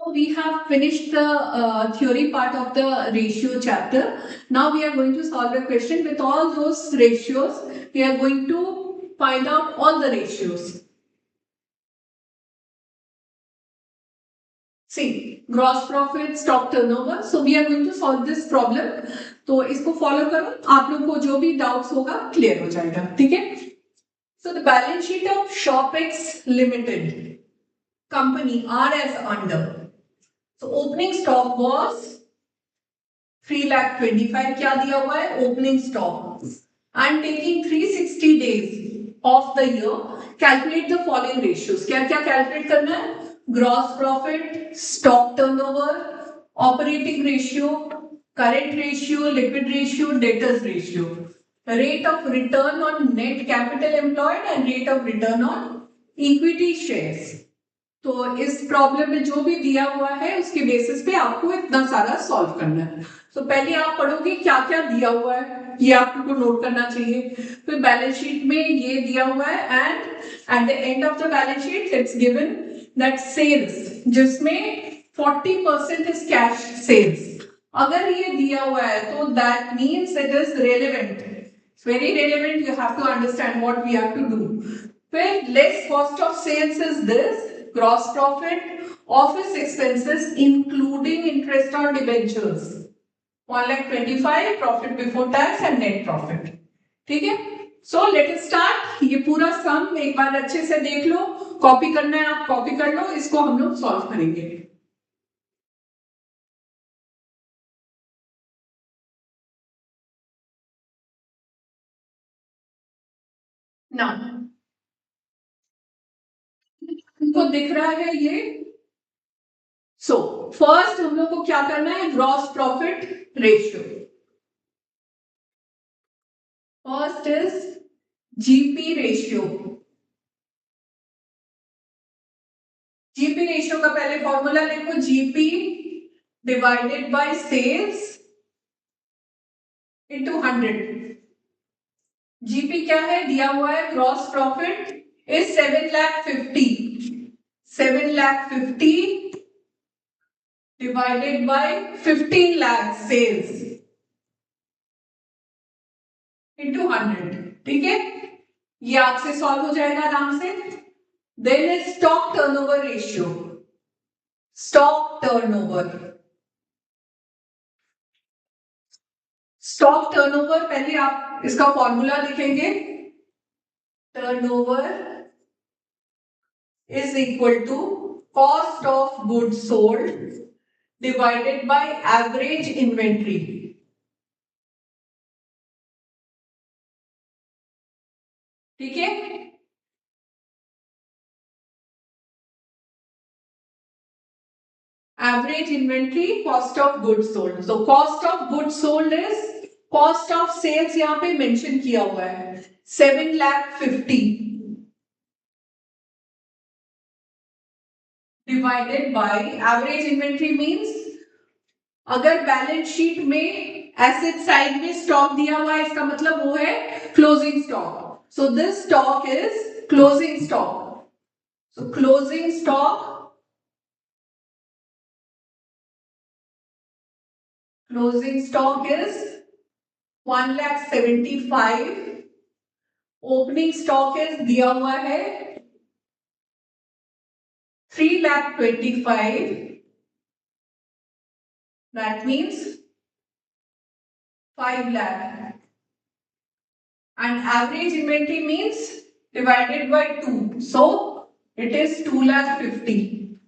We have finished the theory part of the ratio chapter. Now we are going to solve a question with all those ratios. We are going to find out all the ratios. See, gross profit, stock turnover. So we are going to solve this problem. तो इसको follow करो. आप लोग को जो भी doubts होगा clear हो जाएगा. ठीक है? So the balance sheet of ShopX Limited company are as under. So opening stock was 3,25,000 क्या दिया हुआ है opening stock and taking 360 days of the year calculate the following ratios. क्या क्या calculate करना है? Gross profit, stock turnover, operating ratio, current ratio, liquid ratio, debtors ratio, rate of return on net capital employed and rate of return on equity shares. तो इस problem में जो भी दिया हुआ है उसके बेसिस पे आपको इतना सारा सॉल्व करना है. तो पहले आप पढ़ोगे क्या क्या दिया हुआ है, ये आपको नोट करना चाहिए. फिर बैलेंस शीट में ये दिया हुआ है and at the end of the balance sheet it's given that sales जिसमें 40% इज कैश सेल्स. अगर ये दिया हुआ है तो that means it is relevant. It's very relevant. You have to understand what we have to do. फिर less cost of sales is this gross profit, office expenses including interest on debentures 1,25,000, profit before tax and net profit. ठीक है? So let us start. ये पूरा सम एक बार अच्छे से देख लो. Copy करना है आप कॉपी कर लो. इसको हम लोग सॉल्व करेंगे. ना तुमको दिख रहा है ये. सो फर्स्ट हम लोग को क्या करना है? Gross profit ratio. First is GP ratio. GP ratio का पहले फॉर्मूला लिखो. GP divided by sales into 100. GP क्या है? दिया हुआ है gross profit is 7,50,000. 7,50,000 divided by 15 lakh sales into 100. ठीक है? ये आपसे सॉल्व हो जाएगा आराम से. Then is stock turnover ratio. Stock turnover. Stock turnover पहले आप इसका फॉर्मूला लिखेंगे. Turnover is equal to cost of goods sold divided by average inventory. ठीक है? Average inventory, cost of goods sold. So cost of goods sold is cost of sales. यहां पे mention किया हुआ है 7,50,000 divided by average inventory means अगर balance sheet में asset side में स्टॉक दिया हुआ है इसका मतलब वो है closing stock. So this stock is closing stock. So closing stock is 1,75,000. Opening stock is दिया हुआ है 3,25,000. That means 5 lakh. And average inventory means divided by 2. So it is 2,50,000.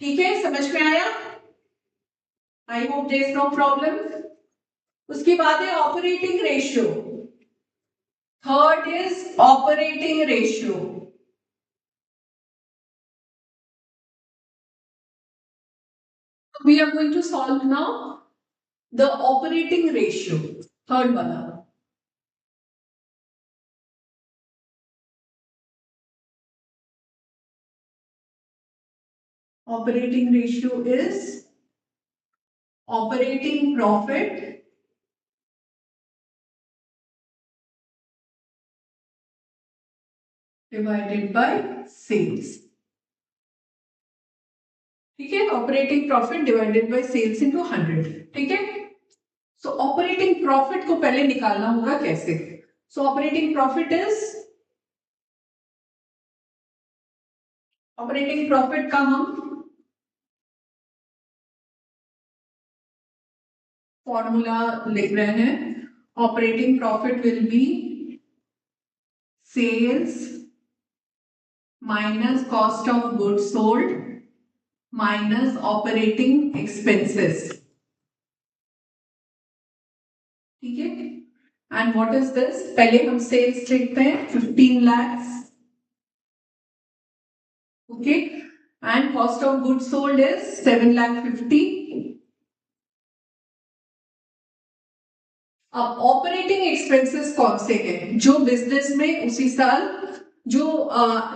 ठीक है? समझ में आया? I hope there is no problem. उसके बाद है operating ratio. Third is operating ratio. We are going to solve now the operating ratio. Third वाला. Operating ratio is operating profit divided by sales. ठीक है, operating profit divided by sales into 100, ठीक है। सो operating profit को पहले निकालना होगा कैसे? सो ऑपरेटिंग प्रॉफिट का हम फॉर्मूला लिख रहे हैं। Operating profit will be sales minus cost of goods sold minus operating expenses, ठीक है। And what is this? पहले हम सेल्स लिखते हैं 15 lakhs, okay, and cost of goods sold is 7,50,000। अब ऑपरेटिंग एक्सपेंसेस कौन से हैं? जो बिजनेस में उसी साल जो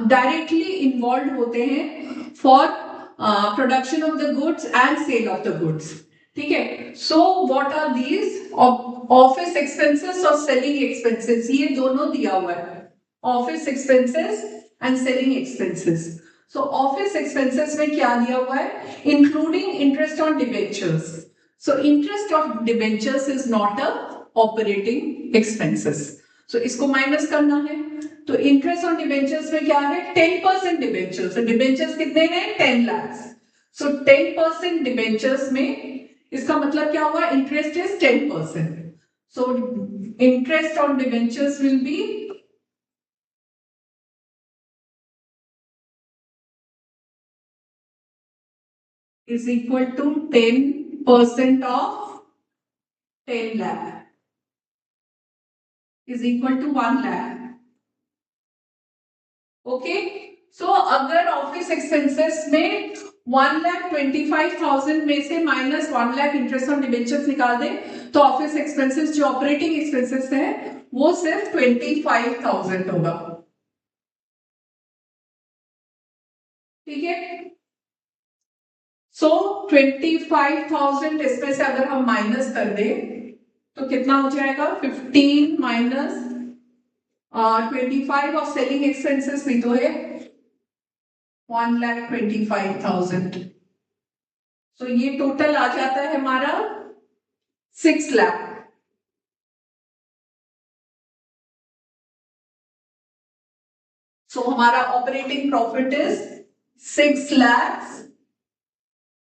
डायरेक्टली इन्वॉल्व होते हैं for production of the goods and sale of the goods, ठीक है। So what are these? Office expenses और सेलिंग एक्सपेंसेस, ये दोनों दिया हुआ है, office expenses and selling expenses. So office expenses में क्या दिया हुआ है? Including interest on debentures. So interest of debentures is not a operating expenses, so इसको माइनस करना है। तो इंटरेस्ट ऑन डिबेंचर्स में क्या है? 10% डिबेंचर्स, डिबेंचर्स कितने हैं? 10 lakhs। सो 10% डिबेंचर्स में इसका मतलब क्या हुआ? Interest is 10%, so interest on debentures will be is equal to 10% of 10 lakh is equal to 1 lakh, okay. So अगर ऑफिस एक्सपेंसेस में 1,25,000 में से minus 1 lakh interest on debentures निकाल दे तो ऑफिस एक्सपेंसेस जो ऑपरेटिंग एक्सपेंसेस है वो सिर्फ 25,000 होगा, ठीक है। सो 25,000 इसमें से अगर हम माइनस कर दे तो कितना हो जाएगा? 15 माइनस 25 और सेलिंग एक्सपेंसेस भी तो है 1,25,000, तो ये टोटल आ जाता है हमारा 6 लाख। सो हमारा operating profit is 6 lakhs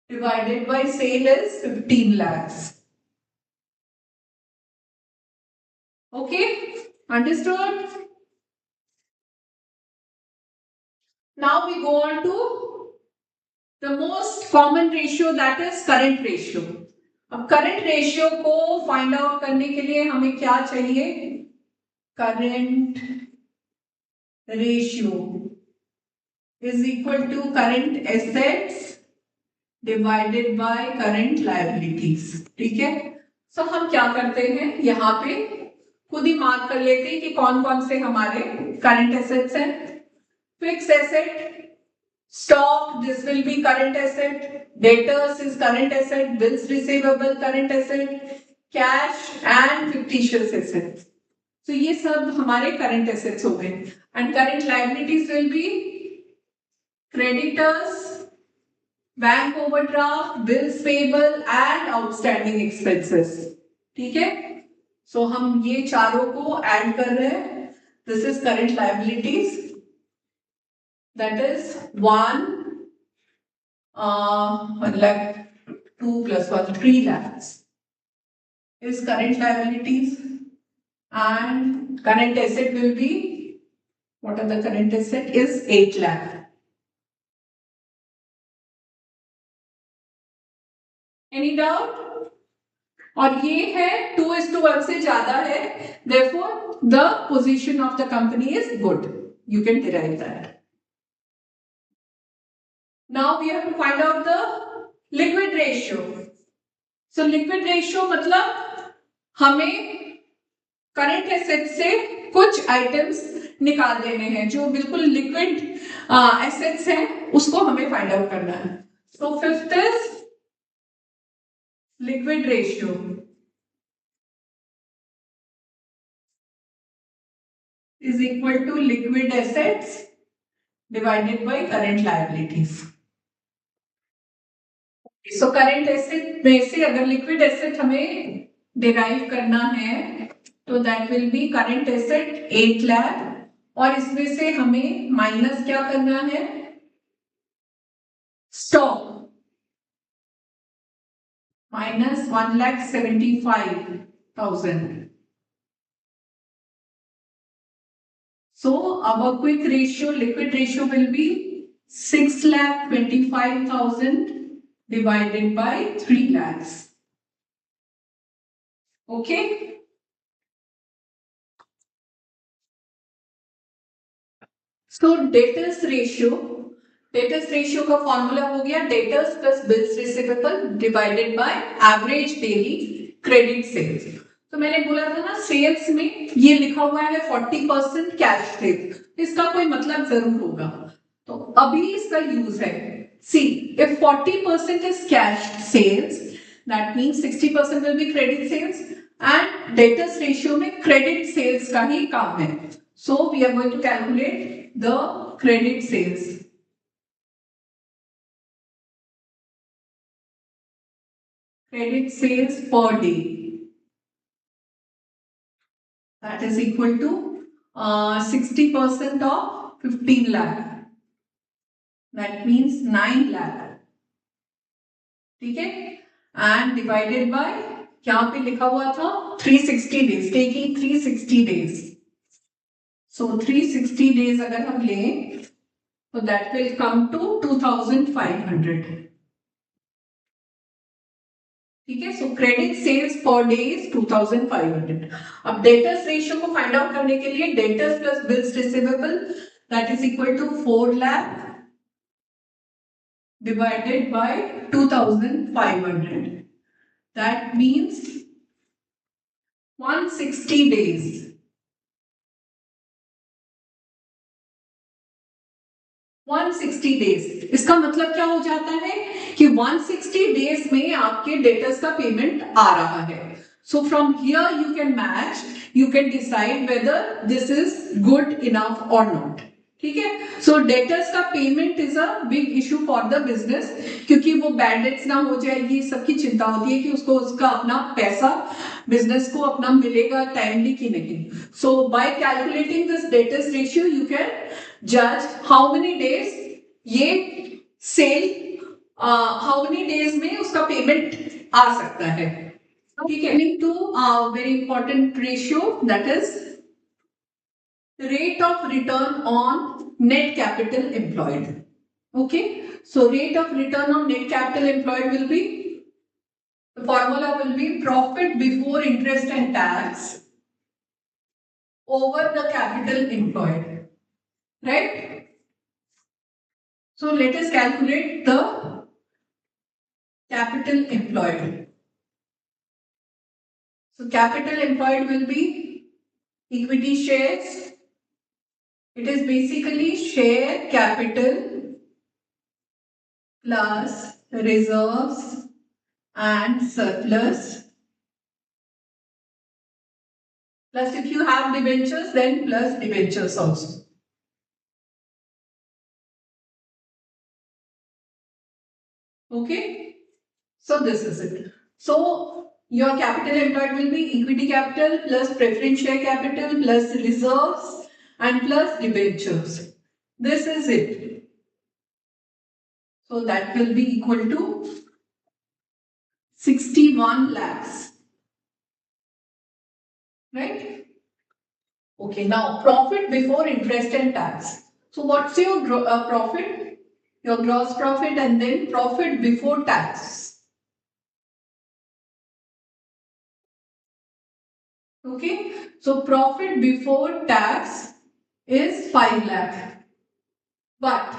divided by sale is 15 lakhs, okay, understood? Now we go on to the most common ratio, that is current ratio। अब करंट रेशियो को फाइंड आउट करने के लिए हमें क्या चाहिए? Current ratio is equal to current assets divided by current liabilities, ठीक है। सो हम क्या करते हैं, यहाँ पे खुद ही मार्क कर लेते हैं कि कौन कौन से हमारे करंट एसेट्स हैं। Fix asset, stock, this will be current asset, debtors is current asset, bills receivable current asset, cash and fictitious assets, तो ये सब हमारे करंट एसेट्स हो गए। And current liabilities will be creditors, bank overdraft, bills payable and outstanding expenses, ठीक है। सो हम ये चारों को ऐड कर रहे हैं। This is current liabilities, that is 1 lakh, 2 plus 1 3 lakhs is current liabilities, and current asset will be, what are the current asset is 8 lakh, any doubt? और ये है 2:1 से ज्यादा है, therefore the position of the company is good, you can derive that। now we have to find out the liquid ratio। so liquid ratio मतलब हमें current asset से कुछ आइटम्स निकाल देने हैं, जो बिल्कुल लिक्विड एसेट्स हैं उसको हमें फाइंड आउट करना है। so fifth is liquid ratio is equal to liquid assets divided by current liabilities। So current asset में से अगर लिक्विड एसेट हमें डिराइव करना है तो that will be current asset 8 lakh और इसमें से हमें माइनस क्या करना है stock minus 1,75,000. So our quick ratio, liquid ratio will be 6,25,000 divided by 3 lakhs. Okay. So debtors ratio का फॉर्मूला हो गया debtors plus bills receivable divided by average daily credit sales. तो मैंने बोला था ना सेल्स में ये लिखा हुआ है 40% कैश सेल्स, इसका कोई मतलब जरूर होगा। तो अभी इसका यूज है see if 40% is cash sales that means 60% will be credit sales and debtors ratio में क्रेडिट सेल्स का ही काम है। So we are going to calculate the credit sales. Credit sales per day. That is equal to 60% of 15 lakh. That means 9 lakh. ठीक है? And divided by यहाँ पे लिखा हुआ था 360 days. Taking 360 days. So 360 days अगर हम लें तो that will come to 2,500. ठीक है। So credit sales per day is 2,500। अब डेटर्स रेशियो को फाइंड आउट करने के लिए debtors plus bills receivable that is equal to 4 lakh divided by 2,500 that means 160 days। 160 days इसका मतलब क्या हो जाता है कि 160 डेज में आपके डेटर्स का पेमेंट आ रहा है। So from here you can match, you can decide whether this is good enough और नॉट। ठीक है। सो डेटर्स का payment is a big issue for the business क्योंकि वो बैड डेट्स ना हो जाएगी, सबकी चिंता होती है कि उसको उसका अपना पैसा बिजनेस को अपना मिलेगा टाइमली कि नहीं। So by calculating this debtors ratio you can जज हाउ मेनी डेज ये सेल हाउ मेनी डेज में उसका पेमेंट आ सकता है। ठीक है। Two very important ratio that is rate of return on net capital employed. Okay, so rate of return on net capital employed will be, the formula will be profit before interest and tax over the capital employed, right? So let us calculate the capital employed. So capital employed will be equity shares. It is basically share capital plus reserves and surplus, plus if you have debentures then plus debentures also. Okay, so this is it. So your capital employed will be equity capital plus preference share capital plus reserves and plus debentures. This is it. So that will be equal to 61 lakhs. Right? Okay, now profit before interest and tax. So what's your profit? Your gross profit and then profit before tax. Okay, so profit before tax is 5 lakh. But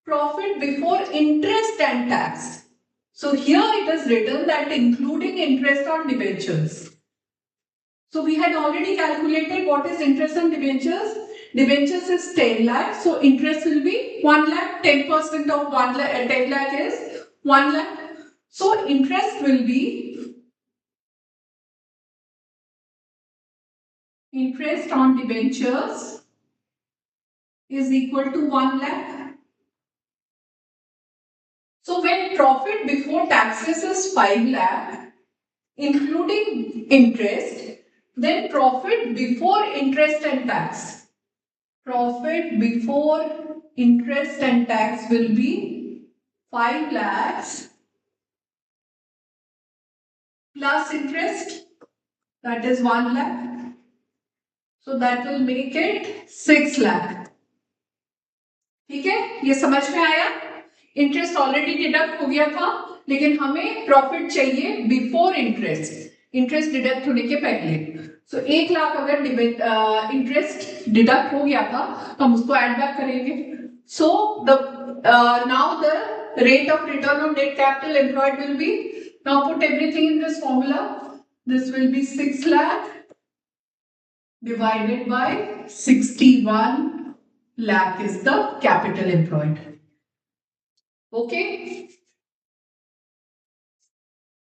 profit before interest and tax. So here it is written that including interest on debentures. So we had already calculated what is interest on debentures. Debentures is 10 lakh. So interest will be 1 lakh. 10% of 1 lakh, 10 lakh is 1 lakh. So interest will be interest on debentures is equal to 1 lakh. So when profit before taxes is 5 lakh, including interest, then profit before interest and tax. Profit before interest and tax will be 5 lakhs plus interest, that is 1 lakh. So that will make it 6 lakh. ठीक है, ये समझ में आया? Interest already deduct हो गया था, लेकिन हमें प्रॉफिट चाहिए बिफोर इंटरेस्ट, इंटरेस्ट डिडक्ट होने के पहले. सो 1 लाख अगर इंटरेस्ट डिडक्ट हो गया था तो हम उसको ऐड बैक करेंगे. So the now the rate of return on net capital employed will be, now put everything in this formula, this will be 6 lakh divided by 61 lakh is the capital employed. Okay,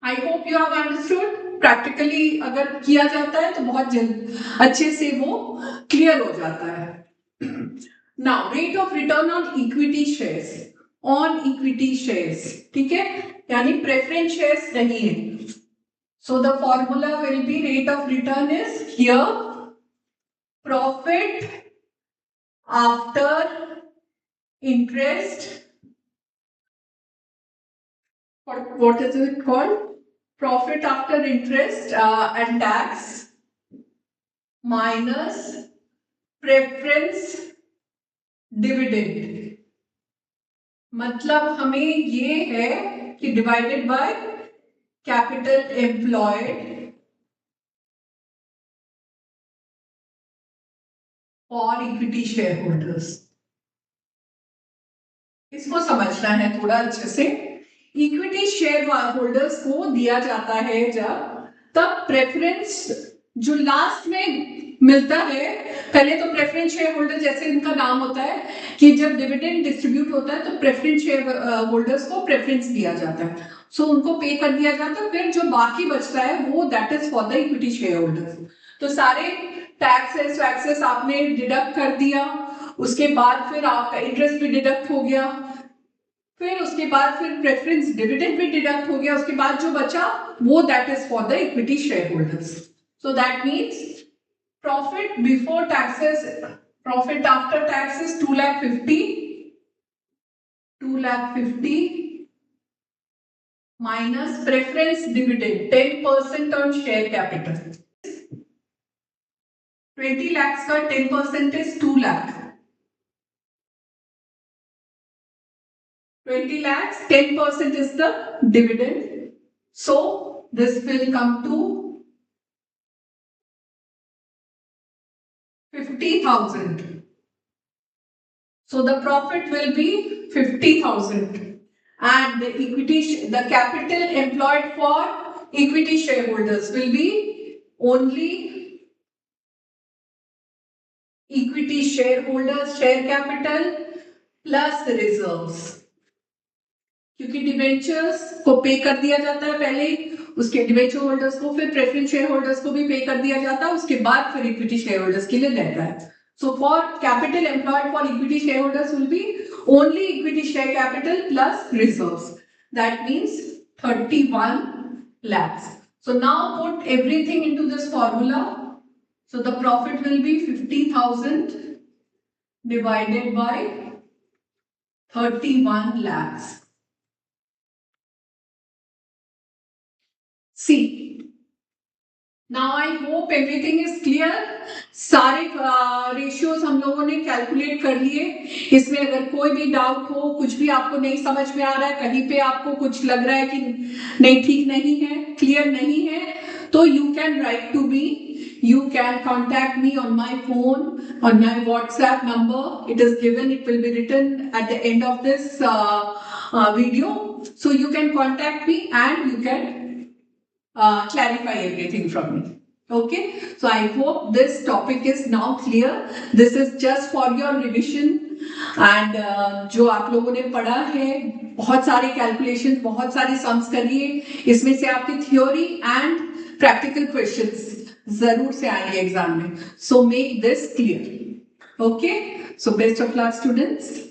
I hope you have understood. Practically अगर किया जाता है तो बहुत जल्द अच्छे से वो क्लियर हो जाता है. Now rate of return on equity shares, on equity shares, ठीक है, यानी preference shares नहीं है. So the formula will be, rate of return is here profit after interest, what is it called? Profit after interest and tax minus preference dividend. मतलब हमें ये है कि divided by capital employed for equity shareholders. इसको समझना है थोड़ा अच्छे से. इक्विटी शेयर होल्डर्स को दिया जाता है जब, तब प्रेफरेंस जो लास्ट में मिलता है, पहले तो प्रेफरेंस शेयर होल्डर जैसे इनका नाम होता है कि जब डिविडेंड डिस्ट्रीब्यूट होता है तो प्रेफरेंस शेयर होल्डर्स को प्रेफरेंस दिया जाता है, सो उनको पे कर दिया जाता है. फिर जो बाकी बचता है वो that is for the equity share holders. तो सारे टैक्सेस वैक्सेस आपने डिडक्ट कर दिया, उसके बाद फिर आपका इंटरेस्ट भी डिडक्ट हो गया, फिर उसके बाद फिर प्रेफरेंस डिविडेंड भी डिडक्ट हो गया, उसके बाद जो बचा वो that is for the equity share holders. So that means profit before taxes, profit after taxes 2,50,000 minus preference dividend 10% on share capital. 20 lakhs का 10% is 2 lakh. 20 lakhs, 10% is the dividend. So this will come to 50,000. So the profit will be 50,000. And the equity, the capital employed for equity shareholders will be only equity shareholders share capital plus reserves. क्योंकि debentures को पे कर दिया जाता है पहले, उसके debenture holders को, फिर प्रेफरेंस शेयर होल्डर्स को भी पे कर दिया जाता है, उसके बाद फिर इक्विटी शेयर होल्डर्स के लिए रहता है. So for capital employed for equity shareholders will be only equity share capital plus reserves. That means 31 lakhs. So now put everything into this formula. So the profit will be 50,000 divided by 31 lakhs. See. Now I hope everything is clear. सारे ratios हम लोगों ने calculate कर लिए. इसमें अगर कोई भी डाउट हो, कुछ भी आपको नहीं समझ में आ रहा है, कहीं पे आपको कुछ लग रहा है कि नहीं ठीक नहीं है, क्लियर नहीं है, तो you can write to me. You can contact me on my phone, on my WhatsApp number. It is given, it will be written at the end of this video. So you can contact me and you can clarify everything from me. Okay, so I hope this topic is now clear. This is just for your revision. And जो आप लोगों ने पढ़ा है, बहुत सारे calculation, बहुत सारे सम्स करिए, इसमें से आपकी थ्योरी एंड प्रैक्टिकल क्वेश्चंस जरूर से आएंगे एग्जाम में. So make this clear. Okay, so best of luck students.